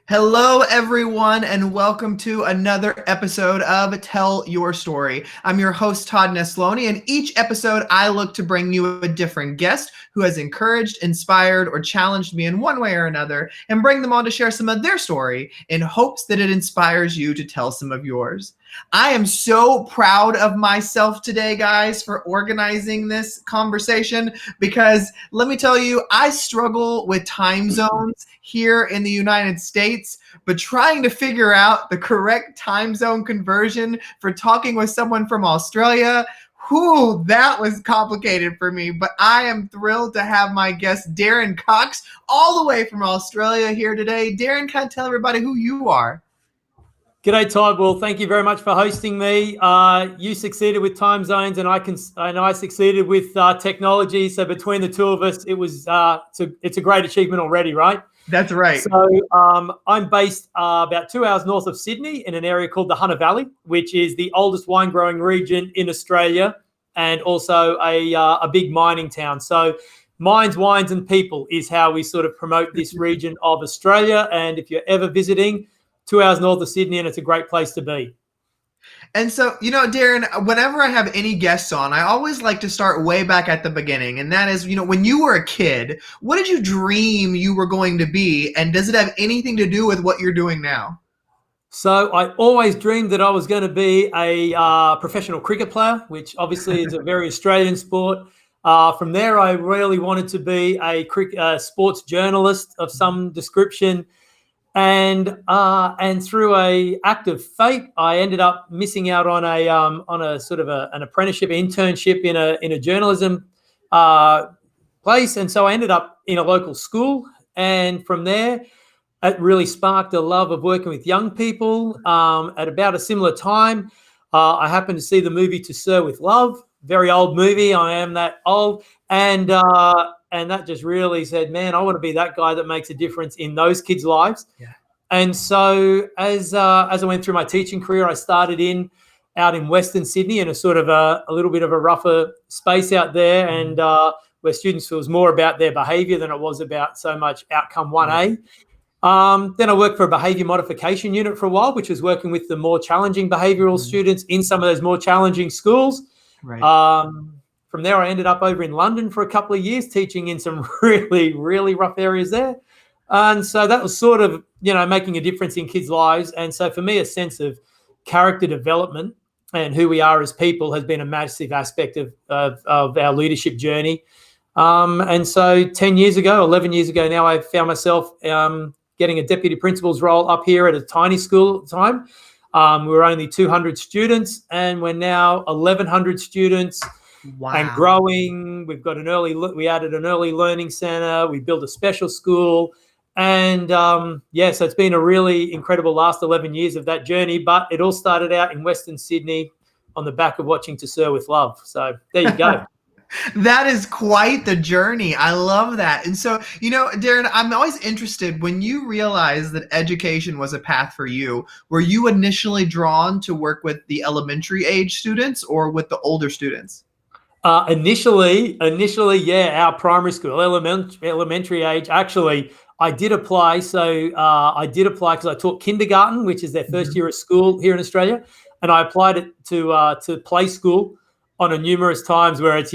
Hello, everyone, and welcome to another episode of Tell Your Story. I'm your host, Todd Nesloni, and each episode I look to bring you a different guest who has encouraged, inspired, or challenged me in one way or another, and bring them on to share some of their story in hopes that it inspires you to tell some of yours. I am so proud of myself today, guys, for organizing this conversation because let me tell you, I struggle with time zones here in the United States, but trying to figure out the correct time zone conversion for talking with someone from Australia, whew, that was complicated for me. But I am thrilled to have my guest, Darren Cox, all the way from Australia here today. Darren, kind of tell everybody who you are. G'day, Todd. Well, thank you very much for hosting me. You succeeded with time zones, and I succeeded with technology. So between the two of us, it's a great achievement already, right? That's right. So I'm based about 2 hours north of Sydney in an area called the Hunter Valley, which is the oldest wine growing region in Australia, and also a big mining town. So mines, wines, and people is how we sort of promote this region of Australia. And if you're ever visiting, 2 hours north of Sydney, and it's a great place to be. And so, Darren, whenever I have any guests on, I always like to start way back at the beginning. And that is, when you were a kid, what did you dream you were going to be? And does it have anything to do with what you're doing now? So I always dreamed that I was going to be a professional cricket player, which obviously is a very Australian sport. From there, I really wanted to be a sports journalist of some description. And through a act of fate, I ended up missing out on a sort of an apprenticeship internship in a journalism place, and so I ended up in a local school. And from there, it really sparked a love of working with young people. At about a similar time, I happened to see the movie To Sir with Love, very old movie. I am that old, and that just really said, man, I want to be that guy that makes a difference in those kids' lives. Yeah. And so as I went through my teaching career, I started out in Western Sydney in a sort of a little bit of a rougher space out there, and where students, it was more about their behaviour than it was about so much outcome 1A. Then I worked for a behaviour modification unit for a while, which was working with the more challenging behavioural students in some of those more challenging schools. Right. From there, I ended up over in London for a couple of years, teaching in some really, really rough areas there. And so that was sort of, making a difference in kids' lives. And so for me, a sense of character development and who we are as people has been a massive aspect of our leadership journey. And so 11 years ago now, I found myself getting a deputy principal's role up here at a tiny school at the time. We were only 200 students, and we're now 1,100 students. Wow. And growing. We added an early learning center. We built a special school. And so it's been a really incredible last 11 years of that journey. But it all started out in Western Sydney on the back of watching To Sir with Love. So there you go. That is quite the journey. I love that. And so, Darren, I'm always interested when you realized that education was a path for you. Were you initially drawn to work with the elementary age students or with the older students? Initially, yeah, our primary school, elementary age. Actually, I did apply. So I did apply because I taught kindergarten, which is their first year of school here in Australia, and I applied it to play school on a numerous times where it's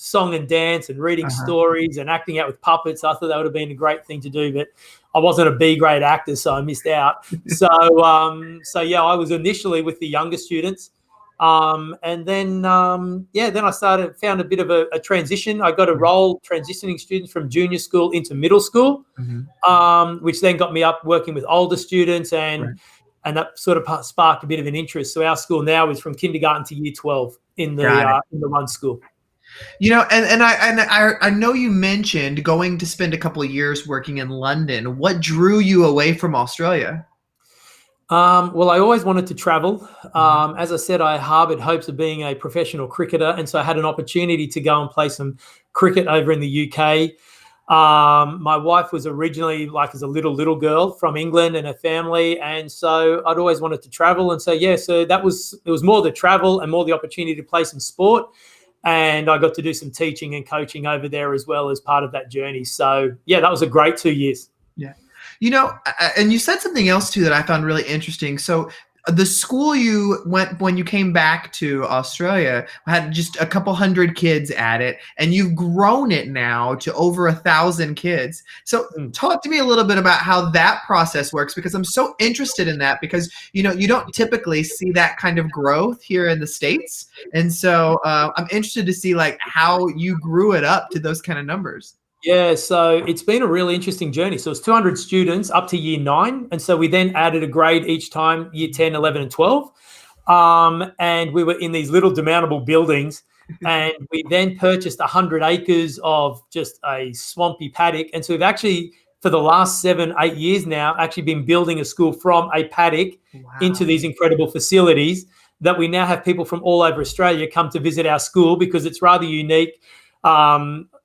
song and dance and reading stories and acting out with puppets. I thought that would have been a great thing to do, but I wasn't a B grade actor, so I missed out. So I was initially with the younger students. And then I found a bit of a transition. I got a role transitioning students from junior school into middle school, which then got me up working with older students, and that sort of sparked a bit of an interest. So our school now is from kindergarten to year 12 in the one school. And I know you mentioned going to spend a couple of years working in London. What drew you away from Australia? Well, I always wanted to travel. As I said, I harbored hopes of being a professional cricketer, and so I had an opportunity to go and play some cricket over in the UK. My wife was originally, as a little girl, from England and her family, and so I'd always wanted to travel. And so it was more the travel and more the opportunity to play some sport. And I got to do some teaching and coaching over there as well as part of that journey. So, that was a great 2 years. Yeah. And you said something else too that I found really interesting. So the school you went when you came back to Australia had just a couple hundred kids at it, and you've grown it now to over 1,000 kids. So talk to me a little bit about how that process works, because I'm so interested in that, because you don't typically see that kind of growth here in the States. And so I'm interested to see like how you grew it up to those kind of numbers. Yeah, so it's been a really interesting journey. So it's 200 students up to year 9. And so we then added a grade each time, year 10, 11, and 12. And we were in these little demountable buildings. And we then purchased 100 acres of just a swampy paddock. And so we've actually, for the last 7, 8 years now, actually been building a school from a paddock into these incredible facilities that we now have people from all over Australia come to visit our school, because it's rather unique.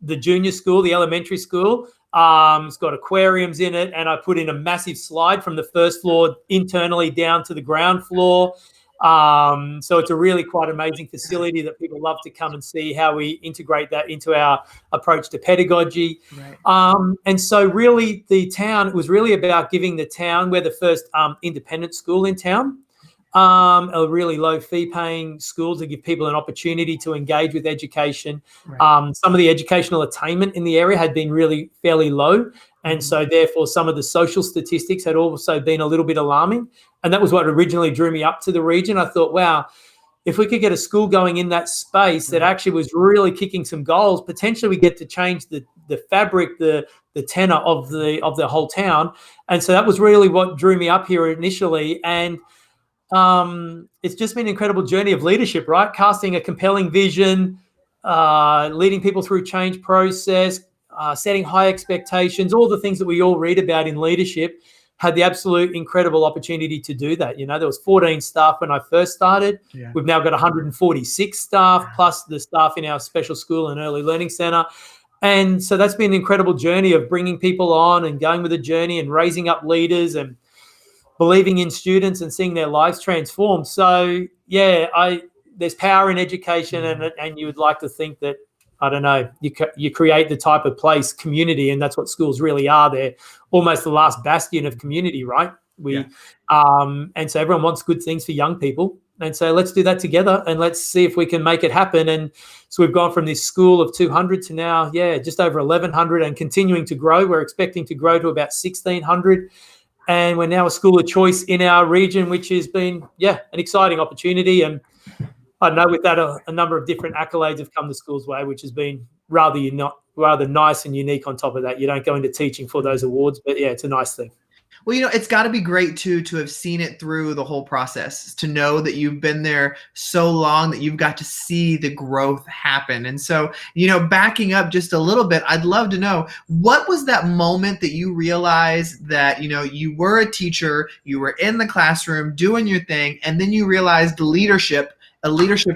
The junior school, the elementary school, it's got aquariums in it, and I put in a massive slide from the first floor internally down to the ground floor. So it's a really quite amazing facility that people love to come and see how we integrate that into our approach to pedagogy. Right. And so really it was really about giving the town, we're the first independent school in town. A really low fee paying school to give people an opportunity to engage with education. Right. Some of the educational attainment in the area had been really fairly low. And so therefore some of the social statistics had also been a little bit alarming. And that was what originally drew me up to the region. I thought, wow, if we could get a school going in that space that actually was really kicking some goals, potentially we get to change the fabric, the tenor of the whole town. And so that was really what drew me up here initially. And it's just been an incredible journey of leadership, right? Casting a compelling vision, leading people through change process, setting high expectations, all the things that we all read about in leadership. Had the absolute incredible opportunity to do that. There was 14 staff when I first started. Yeah. We've now got 146 staff, plus the staff in our special school and early learning centre. And so that's been an incredible journey of bringing people on and going with the journey and raising up leaders and believing in students and seeing their lives transform. So, yeah, there's power in education, and you would like to think that, I don't know, you create the type of place, community, and that's what schools really are. They're almost the last bastion of community, right? And so everyone wants good things for young people. And so let's do that together, and let's see if we can make it happen. And so we've gone from this school of 200 to now, just over 1,100 and continuing to grow. We're expecting to grow to about 1,600. And we're now a school of choice in our region, which has been, an exciting opportunity. And I know with that, a number of different accolades have come the school's way, which has been rather nice and unique on top of that. You don't go into teaching for those awards, but it's a nice thing. Well, it's got to be great too to have seen it through the whole process, to know that you've been there so long that you've got to see the growth happen. And so, backing up just a little bit, I'd love to know, what was that moment that you realized that, you were a teacher, you were in the classroom doing your thing, and then you realized a leadership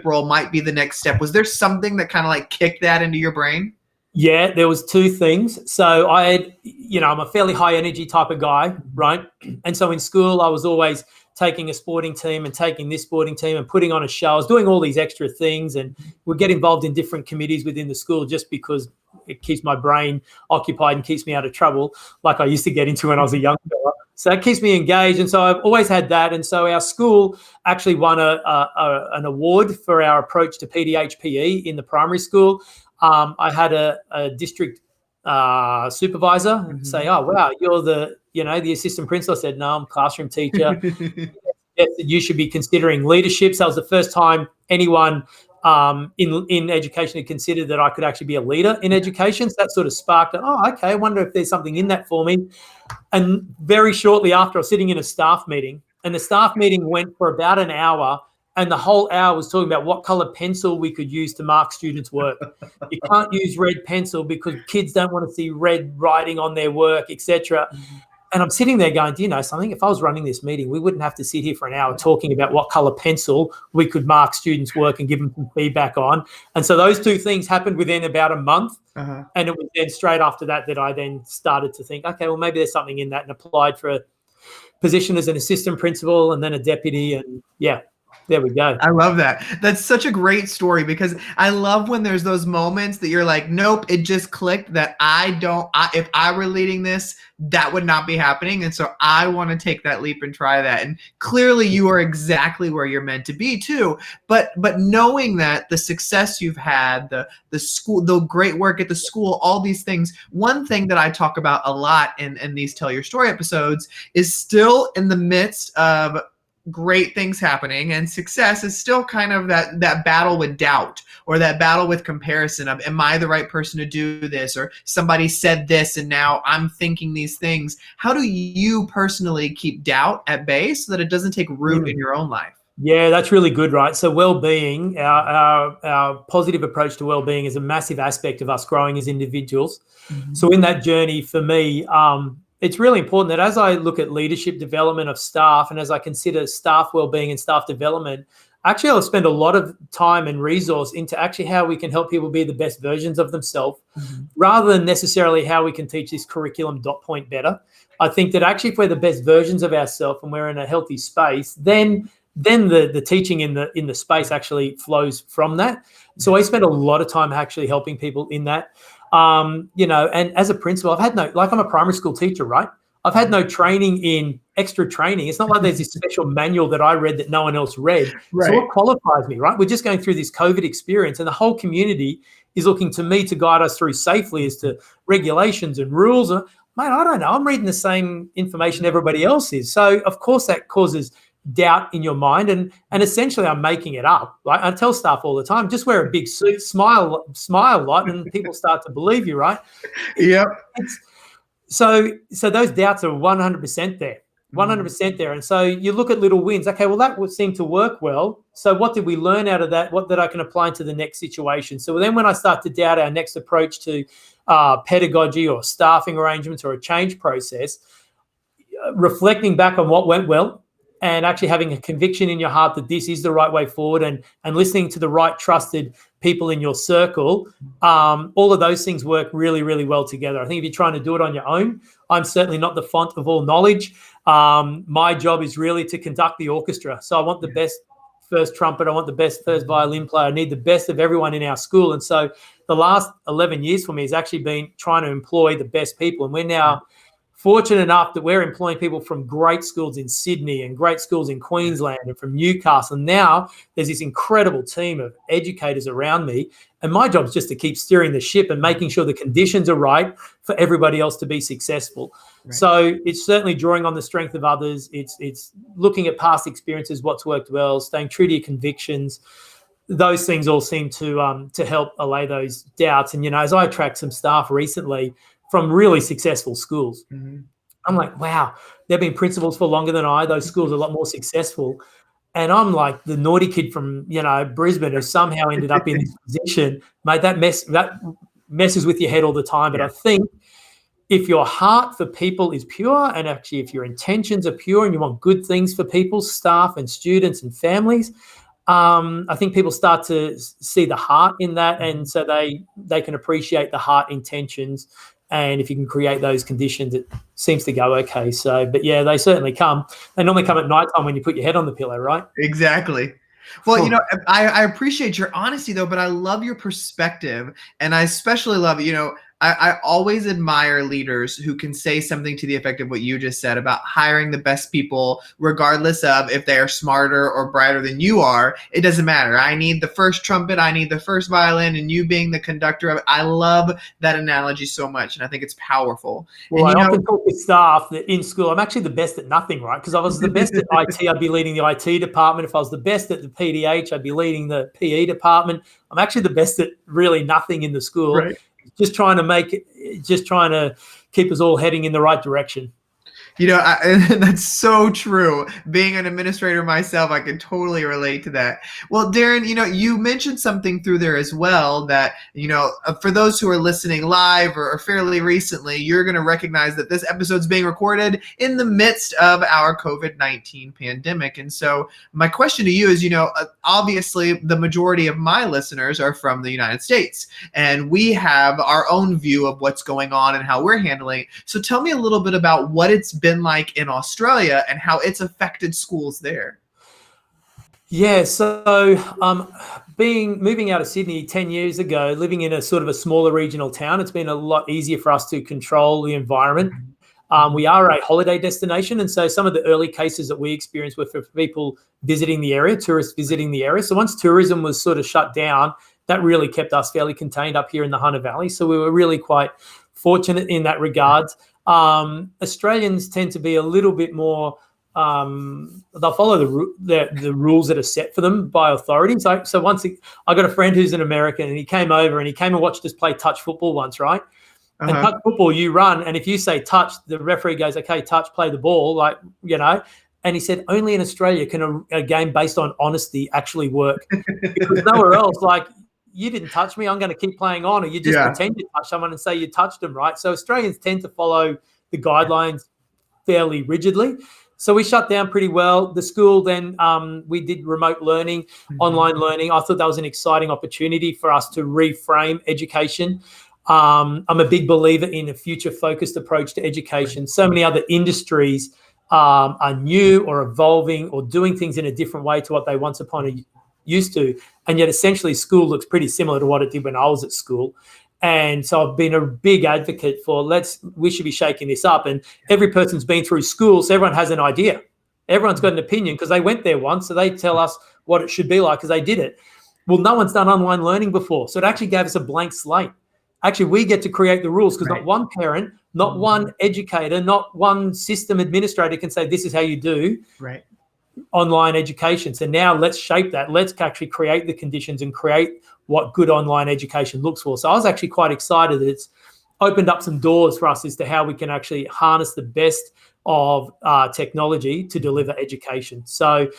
role might be the next step? Was there something that kind of like kicked that into your brain? Yeah, there was 2 things. So I had, I'm a fairly high energy type of guy, right? And so in school, I was always taking a sporting team and taking this sporting team and putting on a show. I was doing all these extra things, and would get involved in different committees within the school just because it keeps my brain occupied and keeps me out of trouble, like I used to get into when I was a young fella. So that keeps me engaged. And so I've always had that. And so our school actually won an award for our approach to PDHPE in the primary school. I had a district supervisor say, "Oh, wow, you're the assistant principal." I said, "No, I'm a classroom teacher." Yes, you should be considering leadership. So that was the first time anyone in education had considered that I could actually be a leader in education. So that sort of sparked, okay, I wonder if there's something in that for me. And very shortly after, I was sitting in a staff meeting, and the staff meeting went for about an hour. And the whole hour was talking about what color pencil we could use to mark students' work. You can't use red pencil because kids don't want to see red writing on their work, etc. And I'm sitting there going, do you know something? If I was running this meeting, we wouldn't have to sit here for an hour talking about what color pencil we could mark students' work and give them some feedback on. And so those 2 things happened within about a month. And it was then straight after that I then started to think, okay, well, maybe there's something in that, and applied for a position as an assistant principal and then a deputy. And There we go. I love that. That's such a great story because I love when there's those moments that you're like, nope, it just clicked that if I were leading this, that would not be happening. And so I want to take that leap and try that. And clearly you are exactly where you're meant to be too. But knowing that the success you've had, the school, the great work at the school, all these things, one thing that I talk about a lot in these Tell Your Story episodes is still in the midst of great things happening and success is still kind of that battle with doubt or that battle with comparison of, am I the right person to do this, or somebody said this and now I'm thinking these things. How do you personally keep doubt at bay so that it doesn't take root in your own life? Yeah, that's really good, right? So well-being, our positive approach to well-being is a massive aspect of us growing as individuals. Mm-hmm. So in that journey for me, it's really important that as I look at leadership development of staff and as I consider staff well-being and staff development, actually I'll spend a lot of time and resource into actually how we can help people be the best versions of themselves, rather than necessarily how we can teach this curriculum dot point better. I think that actually if we're the best versions of ourselves and we're in a healthy space, then the teaching in the space actually flows from that. So I spend a lot of time actually helping people in that. And as a principal, I've had I'm a primary school teacher, right? I've had no training in extra training. It's not like there's this special manual that I read that no one else read. Right. So what qualifies me, right? We're just going through this COVID experience and the whole community is looking to me to guide us through safely as to regulations and rules. Mate, I don't know. I'm reading the same information everybody else is. So of course that causes doubt in your mind, and essentially I'm making it up. Right? I tell staff all the time, just wear a big suit, smile a lot, and people start to believe you, right? Yep. So those doubts are 100% there, 100% there. And so you look at little wins. Okay, well that would seem to work well. So what did we learn out of that? What that I can apply into the next situation? So then when I start to doubt our next approach to pedagogy or staffing arrangements or a change process, reflecting back on what went well, and actually having a conviction in your heart that this is the right way forward, and listening to the right trusted people in your circle, all of those things work really, really well together. I think if you're trying to do it on your own, I'm certainly not the font of all knowledge. My job is really to conduct the orchestra. So I want the best first trumpet. I want the best first violin player. I need the best of everyone in our school. And so the last 11 years for me has actually been trying to employ the best people. And we're now fortunate enough that we're employing people from great schools in Sydney and great schools in Queensland and from Newcastle. And now there's this incredible team of educators around me. And my job is just to keep steering the ship and making sure the conditions are right for everybody else to be successful. Right. So it's certainly drawing on the strength of others. It's looking at past experiences, what's worked well, staying true to your convictions. Those things all seem to help allay those doubts. And, as I attract some staff recently from really successful schools, I'm like, wow, they've been principals for longer than I. Those schools are a lot more successful. And I'm like the naughty kid from, Brisbane who somehow ended up in this position. Mate, that messes with your head all the time. But I think if your heart for people is pure, and actually if your intentions are pure and you want good things for people, staff and students and families, I think people start to see the heart in that. And so they can appreciate the heart intentions. And if you can create those conditions, it seems to go okay. So, but yeah, they certainly come. They normally come at nighttime when you put your head on the pillow, right? Exactly. Well, I appreciate your honesty though, but I love your perspective. And I especially love, I always admire leaders who can say something to the effect of what you just said about hiring the best people, regardless of if they are smarter or brighter than you are. It doesn't matter. I need the first trumpet, I need the first violin, and you being the conductor of it. I love that analogy so much, and I think it's powerful. Well, I often talk with staff that in school, I'm actually the best at nothing, right? Because if I was the best at IT, I'd be leading the IT department. If I was the best at the PDH, I'd be leading the PE department. I'm actually the best at really nothing in the school. Right. Just trying to keep us all heading in the right direction. That's so true. Being an administrator myself, I can totally relate to that. Well, Darren, you mentioned something through there as well that, for those who are listening live or fairly recently, you're going to recognize that this episode's being recorded in the midst of our COVID-19 pandemic. And so my question to you is, obviously the majority of my listeners are from the United States, and we have our own view of what's going on and how we're handling it. So tell me a little bit about what it's been like in Australia and how it's affected schools there. Yeah, so moving out of Sydney 10 years ago, living in a sort of a smaller regional town, it's been a lot easier for us to control the environment. We are a holiday destination, and so some of the early cases that we experienced were for people visiting the area, tourists visiting the area. So once tourism was sort of shut down, that really kept us fairly contained up here in the Hunter Valley. So we were really quite fortunate in that regard. Australians tend to be a little bit more they'll follow the rules that are set for them by authorities. So once I got a friend who's an American, and he came over and watched us play touch football once, right? And touch football, you run, and if you say touch, the referee goes, okay, touch, play the ball, like, you know. And he said, only in Australia can a game based on honesty actually work, because nowhere else, like, you didn't touch me, I'm going to keep playing on, or you just pretend to touch someone and say you touched them, right? So Australians tend to follow the guidelines fairly rigidly. So we shut down pretty well. The school then, we did remote learning, online learning. I thought that was an exciting opportunity for us to reframe education. I'm a big believer in a future-focused approach to education. So many other industries are new or evolving or doing things in a different way to what they once upon a used to, and yet essentially school looks pretty similar to what it did when I was at school. And so I've been a big advocate for we should be shaking this up. And every person's been through school, so everyone has an idea. Everyone's got an opinion because they went there once, so they tell us what it should be like because they did it. Well, no one's done online learning before, so it actually gave us a blank slate. Actually, we get to create the rules because not one parent, not one educator, not one system administrator can say this is how you do online education. So now let's shape that. Let's actually create the conditions and create what good online education looks for. So I was actually quite excited that it's opened up some doors for us as to how we can actually harness the best of technology to deliver education. So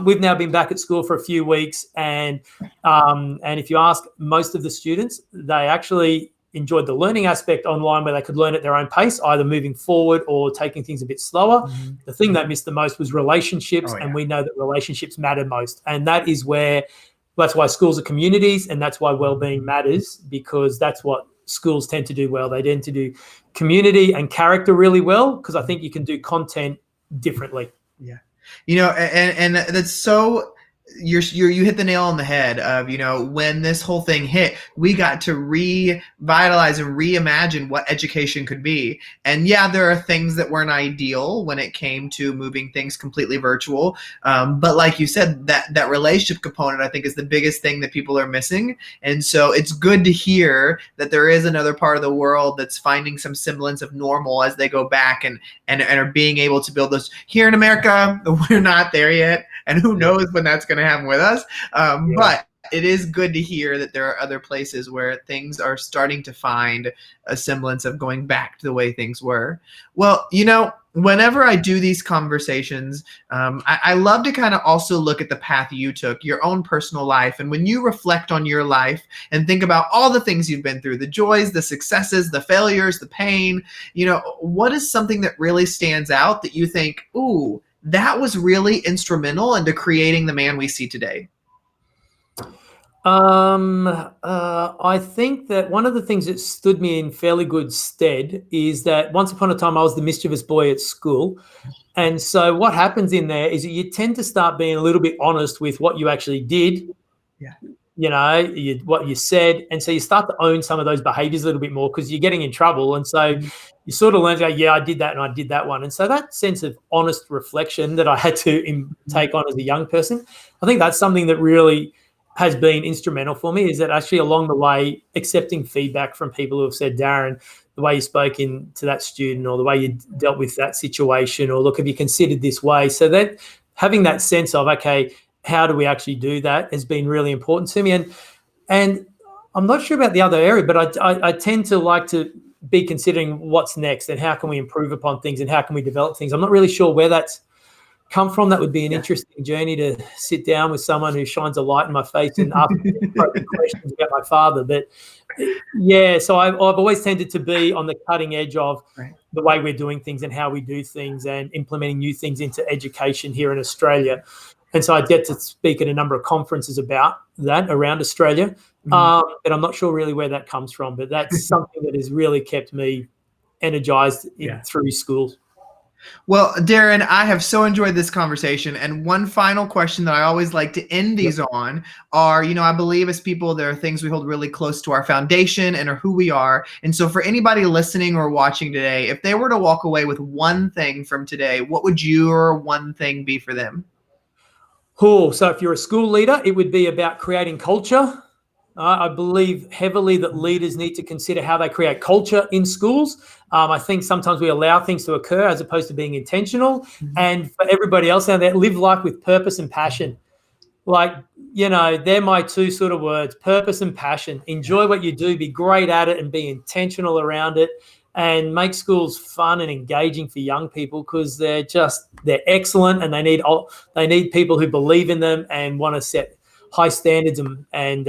we've now been back at school for a few weeks, and if you ask most of the students, they actually enjoyed the learning aspect online where they could learn at their own pace, either moving forward or taking things a bit slower. The thing they missed the most was relationships, and we know that relationships matter most. And that's why schools are communities, and that's why wellbeing matters, because that's what schools tend to do well. They tend to do community and character really well, because I think you can do content differently. Yeah. And that's so you hit the nail on the head of, when this whole thing hit, we got to revitalize and reimagine what education could be. And yeah, there are things that weren't ideal when it came to moving things completely virtual. But like you said, that relationship component, I think, is the biggest thing that people are missing. And so it's good to hear that there is another part of the world that's finding some semblance of normal as they go back and are being able to build this. Here in America, we're not there yet. And who knows when that's going to happen with us. But it is good to hear that there are other places where things are starting to find a semblance of going back to the way things were. Well, whenever I do these conversations, I love to kind of also look at the path you took, your own personal life. And when you reflect on your life and think about all the things you've been through, the joys, the successes, the failures, the pain, what is something that really stands out that you think, ooh, that was really instrumental into creating the man we see today? I think that one of the things that stood me in fairly good stead is that once upon a time I was the mischievous boy at school. And so what happens in there is that you tend to start being a little bit honest with what you actually did. What you said. And so you start to own some of those behaviors a little bit more because you're getting in trouble. And so you sort of learn to go, yeah, I did that and I did that one. And so that sense of honest reflection that I had to take on as a young person, I think that's something that really has been instrumental for me, is that actually along the way, accepting feedback from people who have said, Darren, the way you spoke to that student, or the way you dealt with that situation, or look, have you considered this way? So that having that sense of, okay, how do we actually do that has been really important to me. And I'm not sure about the other area, but I tend to like to be considering what's next and how can we improve upon things and how can we develop things. I'm not really sure where that's come from. That would be an interesting journey to sit down with someone who shines a light in my face and ask me questions about my father. But yeah, so I've always tended to be on the cutting edge of the way we're doing things and how we do things and implementing new things into education here in Australia. And so I get to speak at a number of conferences about that around Australia. But I'm not sure really where that comes from. But that's something that has really kept me energized through school. Well, Darren, I have so enjoyed this conversation. And one final question that I always like to end Yep. these on are, I believe as people, there are things we hold really close to our foundation and are who we are. And so for anybody listening or watching today, if they were to walk away with one thing from today, what would your one thing be for them? Cool. So if you're a school leader, it would be about creating culture. I believe heavily that leaders need to consider how they create culture in schools. I think sometimes we allow things to occur as opposed to being intentional. Mm-hmm. And for everybody else out there, live life with purpose and passion. Like, they're my two sort of words: purpose and passion. Enjoy what you do, be great at it, and be intentional around it, and make schools fun and engaging for young people, because they're excellent, and they need people who believe in them and want to set high standards and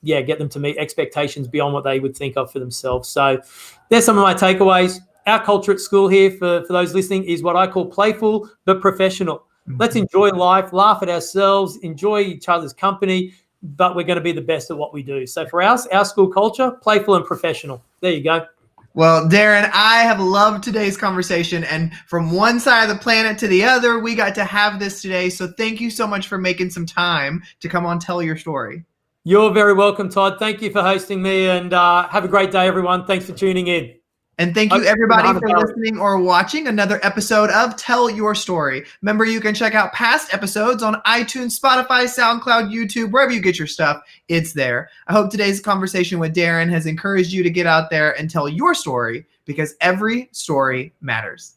get them to meet expectations beyond what they would think of for themselves. So there's some of my takeaways. Our culture at school here, for those listening, is what I call playful but professional. Let's enjoy life, laugh at ourselves, enjoy each other's company, but we're going to be the best at what we do. So for us, our school culture, playful and professional. There you go. Well, Darren, I have loved today's conversation. And from one side of the planet to the other, we got to have this today. So thank you so much for making some time to come on Tell Your Story. You're very welcome, Todd. Thank you for hosting me, and have a great day, everyone. Thanks for tuning in. And thank you, everybody, for listening or watching another episode of Tell Your Story. Remember, you can check out past episodes on iTunes, Spotify, SoundCloud, YouTube, wherever you get your stuff. It's there. I hope today's conversation with Darren has encouraged you to get out there and tell your story, because every story matters.